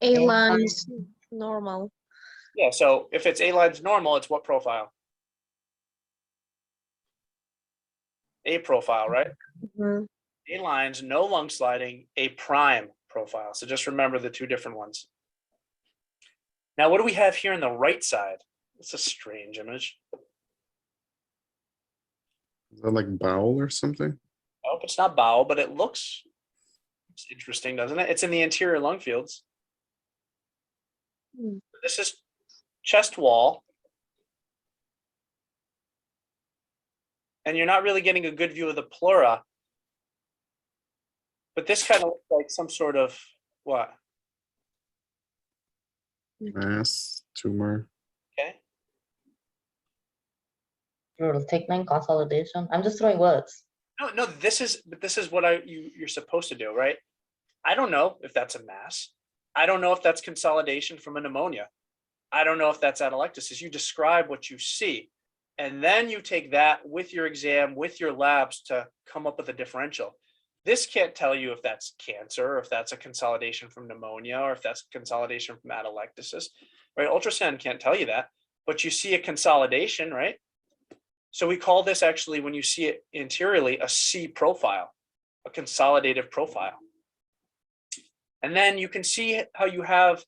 A lines normal. Yeah, so if it's A lines normal, it's what profile? A profile, right? Mhm. A lines, no lung sliding, A prime profile. So just remember the two different ones. Now, what do we have here on the right side? It's a strange image. Is that like bowel or something? Oh, it's not bowel, but it looks interesting, doesn't it? It's in the anterior lung fields. This is chest wall. And you're not really getting a good view of the pleura. But this kind of looks like some sort of what? Mass, tumor. Okay. Brutal thickening, consolidation. I'm just throwing words. No, this is what you're supposed to do, right? I don't know if that's a mass. I don't know if that's consolidation from a pneumonia. I don't know if that's atelectasis. You describe what you see, and then you take that with your exam, with your labs to come up with a differential. This can't tell you if that's cancer, or if that's a consolidation from pneumonia, or if that's consolidation from atelectasis, right? Ultrasound can't tell you that, but you see a consolidation, right? So we call this actually, when you see it anteriorly, a C profile, a consolidative profile. And then you can see how you have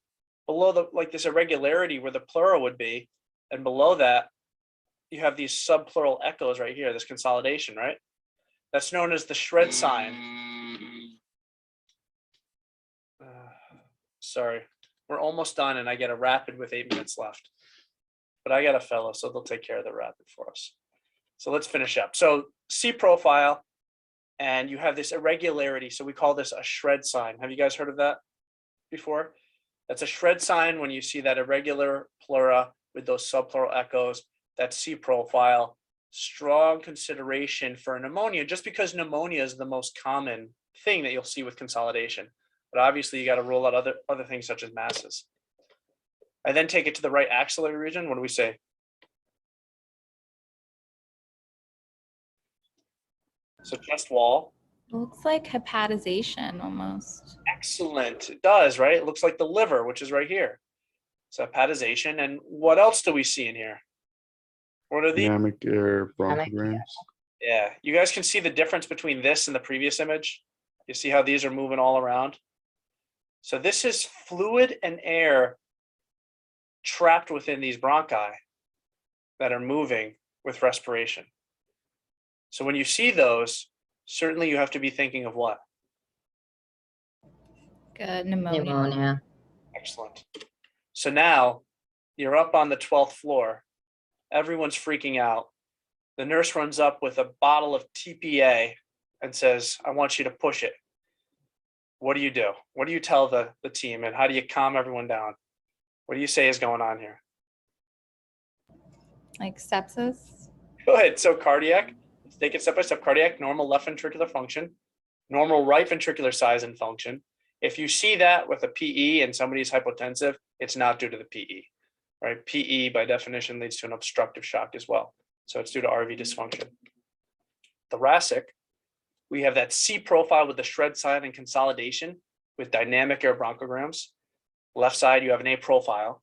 below this irregularity where the pleura would be, and below that, you have these subpleural echoes right here, this consolidation, right? That's known as the shred sign. Sorry, we're almost done and I get a rapid with 8 minutes left. But I got a fellow, so they'll take care of the rapid for us. So let's finish up. So C profile, and you have this irregularity. So we call this a shred sign. Have you guys heard of that before? That's a shred sign when you see that irregular pleura with those subpleural echoes, that C profile. Strong consideration for pneumonia, just because pneumonia is the most common thing that you'll see with consolidation. But obviously you got to rule out other things such as masses. I then take it to the right axillary region. What do we say? So chest wall, Looks like hepatization almost. Excellent. It does, right? It looks like the liver, which is right here. So hepatization. And what else do we see in here? What are these? Dynamic air Dynamic bronchograms. Yeah, you guys can see the difference between this and the previous image. You see how these are moving all around? So this is fluid and air trapped within these bronchi that are moving with respiration. So when you see those, certainly you have to be thinking of what? Good pneumonia. Pneumonia. Excellent. So now you're up on the 12th floor. Everyone's freaking out. The nurse runs up with a bottle of TPA and says, I want you to push it. What do you do? What do you tell the team, and how do you calm everyone down? What do you say is going on here? Like sepsis. Good. So cardiac, let's take it step by step. Cardiac, normal left ventricular function, normal right ventricular size and function. If you see that with a PE and somebody's hypotensive, it's not due to the PE, right? PE by definition leads to an obstructive shock as well. So it's due to RV dysfunction. Thoracic, we have that C profile with the shred sign and consolidation with dynamic air bronchograms. Left side, you have an A profile.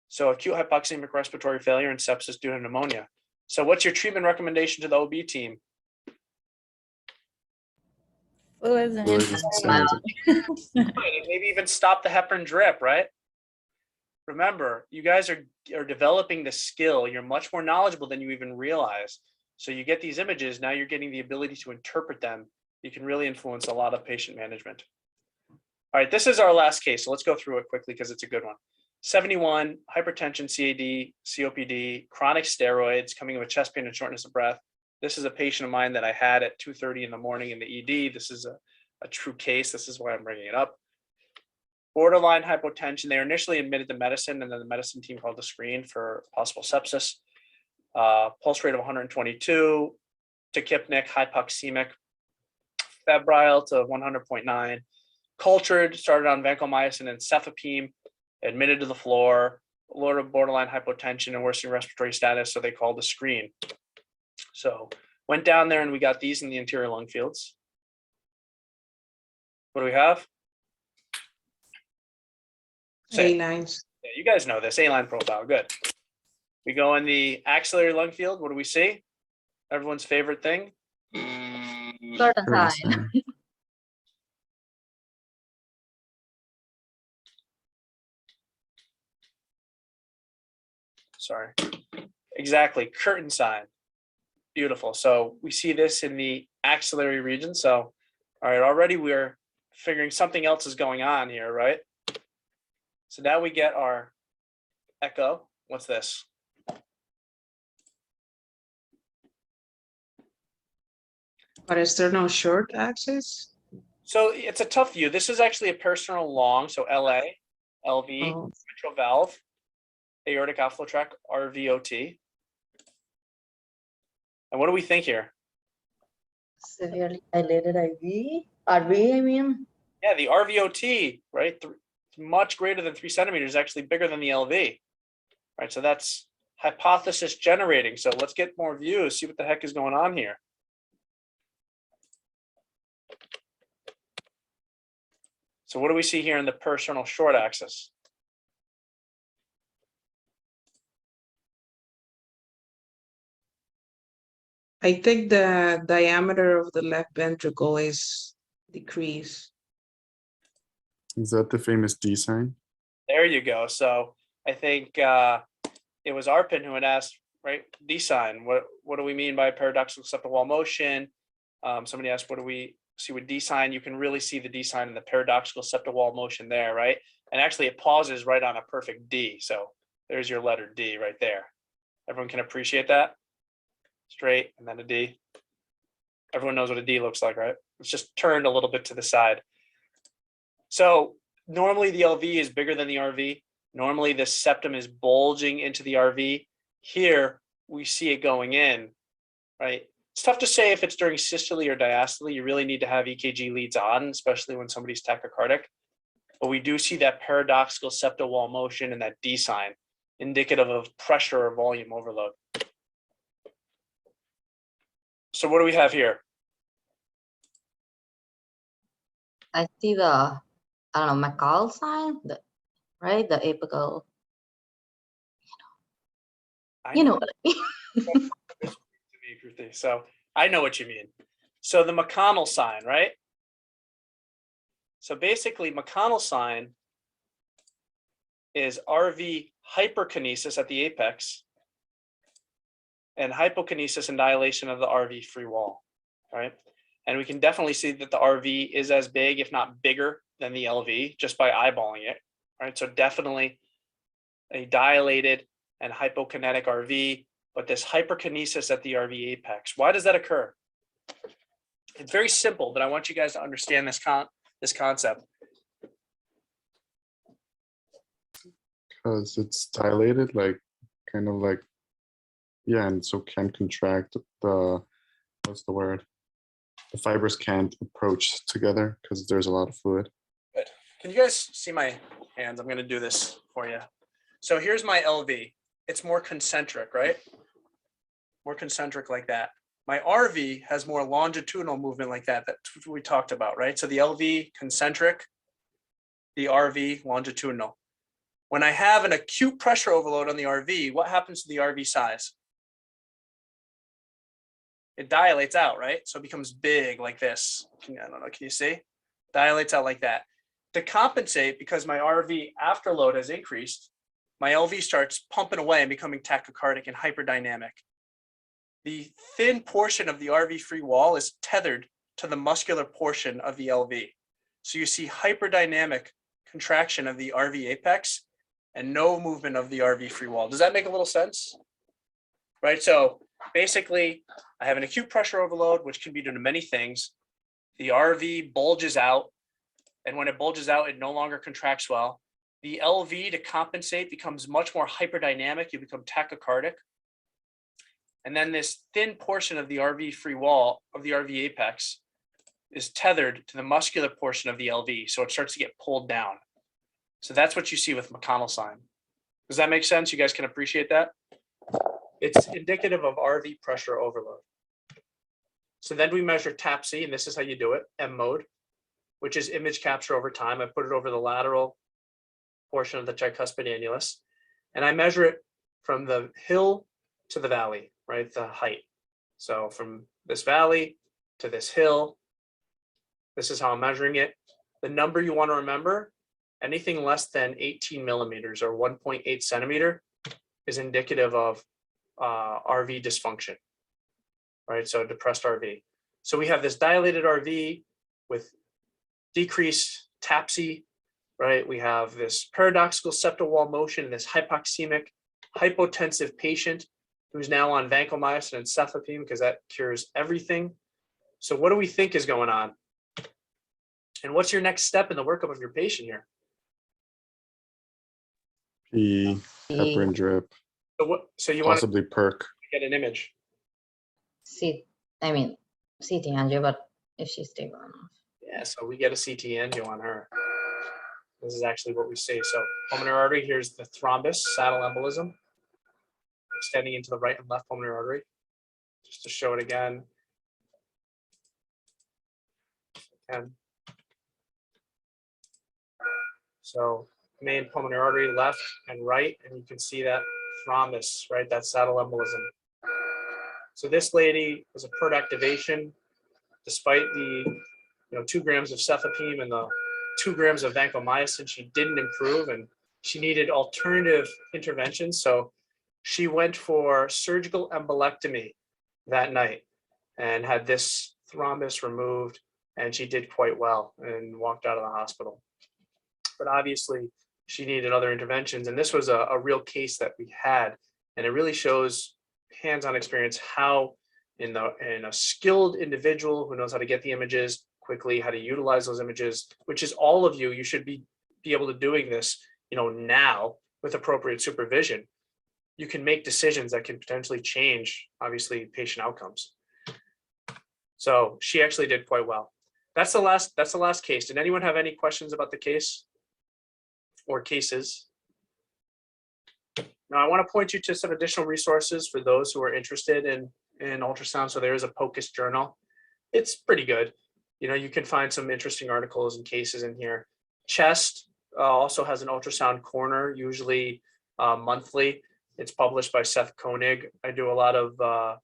So acute hypoxemic respiratory failure and sepsis due to pneumonia. So what's your treatment recommendation to the OB team? Fluids and Fluids and Maybe even stop the heparin drip, right? Remember, you guys are developing the skill. You're much more knowledgeable than you even realize. So you get these images, now you're getting the ability to interpret them. You can really influence a lot of patient management. All right, this is our last case. So let's go through it quickly because it's a good one. 71, hypertension, CAD, COPD, chronic steroids, coming in with chest pain and shortness of breath. This is a patient of mine that I had at 2:30 in the morning in the ED. This is a true case. This is why I'm bringing it up. Borderline hypotension. They were initially admitted to medicine, and then the medicine team called the screen for possible sepsis. Pulse rate of 122, tachypnic, hypoxemic, febrile to 100.9. Cultured, started on vancomycin and cefepime, admitted to the floor, lower borderline hypotension and worsening respiratory status, so they called the screen. So went down there and we got these in the anterior lung fields. What do we have? Say, A-lines. yeah, you guys know this, A-line profile, good. We go in the axillary lung field, what do we see? Everyone's favorite thing? Certain sign. Sorry. Exactly, curtain sign. Beautiful. So we see this in the axillary region. So, all right, already we're figuring something else is going on here, right? So now we get our echo. What's this? But is there no short axis? So it's a tough view. This is actually a personal long. So LA, LV, Oh. mitral valve, aortic outflow tract, RVOT. And what do we think here? Severely dilated IV. RV, I mean. Yeah, the RVOT, right? Much greater than 3 centimeters, actually bigger than the LV. Right, so that's hypothesis generating. So let's get more views, see what the heck is going on here. So what do we see here in the personal short axis? I think the diameter of the left ventricle is decreased. Is that the famous D sign? There you go. So I think it was Arpin who had asked, right, D sign. What do we mean by paradoxical septal wall motion? Somebody asked, what do we see with D sign? You can really see the D sign in the paradoxical septal wall motion there, right? And actually it pauses right on a perfect D. So there's your letter D right there. Everyone can appreciate that? Straight and then a D. Everyone knows what a D looks like, right? It's just turned a little bit to the side. So normally the LV is bigger than the RV. Normally the septum is bulging into the RV. Here we see it going in, right? It's tough to say if it's during systole or diastole. You really need to have EKG leads on, especially when somebody's tachycardic. But we do see that paradoxical septal wall motion and that D sign, indicative of pressure or volume overload. So what do we have here? I see the, I don't know, McCall sign, right? The apical, you know what I mean. So I know what you mean. So the McConnell sign, right? So basically McConnell sign is RV hyperkinesis at the apex and hypokinesis and dilation of the RV free wall, right? And we can definitely see that the RV is as big, if not bigger, than the LV just by eyeballing it, right? So definitely a dilated and hypokinetic RV, but this hyperkinesis at the RV apex. Why does that occur? It's very simple, but I want you guys to understand this concept. Because it's dilated, like kind of like, yeah, and so can contract the, what's the word? The fibers can't approach together because there's a lot of fluid. Good. Can you guys see my hands? I'm going to do this for you. So here's my LV. It's more concentric, right? More concentric like that. My RV has more longitudinal movement like that we talked about, right? So the LV concentric, the RV longitudinal. When I have an acute pressure overload on the RV, what happens to the RV size? It dilates out, right? So it becomes big like this. I don't know, can you see? Dilates out like that. To compensate, because my RV afterload has increased, my LV starts pumping away and becoming tachycardic and hyperdynamic. The thin portion of the RV free wall is tethered to the muscular portion of the LV. So you see hyperdynamic contraction of the RV apex and no movement of the RV free wall. Does that make a little sense? Right, so basically I have an acute pressure overload, which can be due to many things. The RV bulges out, and when it bulges out, it no longer contracts well. The LV, to compensate, becomes much more hyperdynamic. You become tachycardic. And then this thin portion of the RV free wall of the RV apex is tethered to the muscular portion of the LV. So it starts to get pulled down. So that's what you see with McConnell sign. Does that make sense? You guys can appreciate that? It's indicative of RV pressure overload. So then we measure TAPSE, and this is how you do it, M mode, which is image capture over time. I put it over the lateral portion of the tricuspid annulus, and I measure it from the hill to the valley, right, the height. So from this valley to this hill, this is how I'm measuring it. The number you want to remember, anything less than 18 millimeters or 1.8 centimeter is indicative of RV dysfunction, right? So depressed RV. So we have this dilated RV with decreased TAPSE, right? We have this paradoxical septal wall motion, this hypoxemic, hypotensive patient who's now on vancomycin and cefepime because that cures everything. So what do we think is going on? And what's your next step in the workup of your patient here? Pee, heparin drip, So you want possibly perk. to get an image. CT angio, but if she's stable enough. Yeah, so we get a CT angio on her. This is actually what we see. So pulmonary artery, here's the thrombus, saddle embolism, extending into the right and left pulmonary artery. Just to show it again. And so main pulmonary artery, left and right, and you can see that thrombus, right? That saddle embolism. So this lady was a PERT activation, despite the 2 grams of cefepime and the 2 grams of vancomycin. She didn't improve, and she needed alternative interventions. So she went for surgical embolectomy that night and had this thrombus removed, and she did quite well and walked out of the hospital. But obviously she needed other interventions, and this was a real case that we had, and it really shows hands-on experience how in a skilled individual who knows how to get the images quickly, how to utilize those images, which is all of you should be able to doing this, now with appropriate supervision. You can make decisions that can potentially change, obviously, patient outcomes. So she actually did quite well. That's the last case. Did anyone have any questions about the case or cases? Now, I want to point you to some additional resources for those who are interested in ultrasound. So there is a Pocus journal. It's pretty good. you can find some interesting articles and cases in here. Chest also has an ultrasound corner, usually monthly. It's published by Seth Koenig. I do a lot of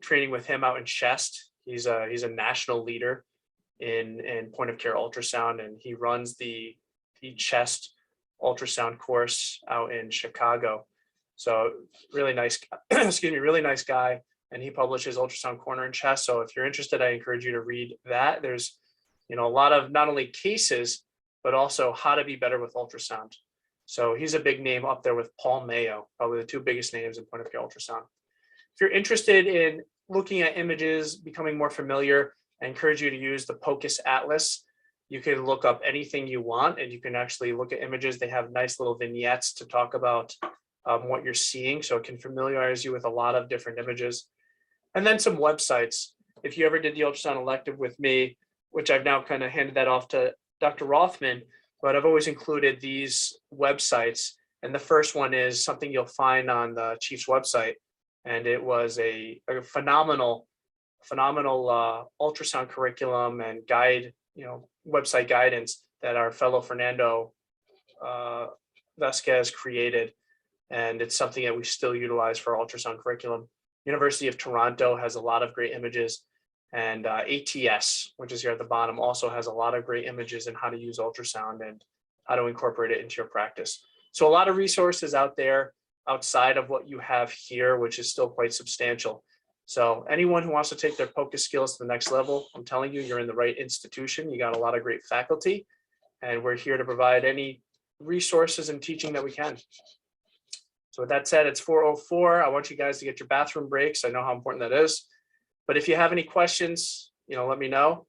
training with him out in chest. He's a national leader in point of care ultrasound, and he runs the chest ultrasound course out in Chicago. So really nice, excuse me, really nice guy. And he publishes ultrasound corner and chest. So if you're interested, I encourage you to read that. There's, a lot of not only cases, but also how to be better with ultrasound. So he's a big name up there with Paul Mayo, probably the two biggest names in point of care ultrasound. If you're interested in looking at images, becoming more familiar, I encourage you to use the Pocus Atlas. You can look up anything you want, and you can actually look at images. They have nice little vignettes to talk about what you're seeing. So it can familiarize you with a lot of different images. And then some websites. If you ever did the ultrasound elective with me, which I've now kind of handed that off to Dr. Rothman, but I've always included these websites. And the first one is something you'll find on the Chief's website. And it was a phenomenal ultrasound curriculum and guide, website guidance that our fellow Fernando Vasquez created. And it's something that we still utilize for our ultrasound curriculum. University of Toronto has a lot of great images, and ATS, which is here at the bottom, also has a lot of great images in how to use ultrasound and how to incorporate it into your practice. So a lot of resources out there outside of what you have here, which is still quite substantial. So anyone who wants to take their POCUS skills to the next level, I'm telling you, you're in the right institution. You got a lot of great faculty, and we're here to provide any resources and teaching that we can. So with that said, it's 4:04. I want you guys to get your bathroom breaks. I know how important that is. But if you have any questions, let me know.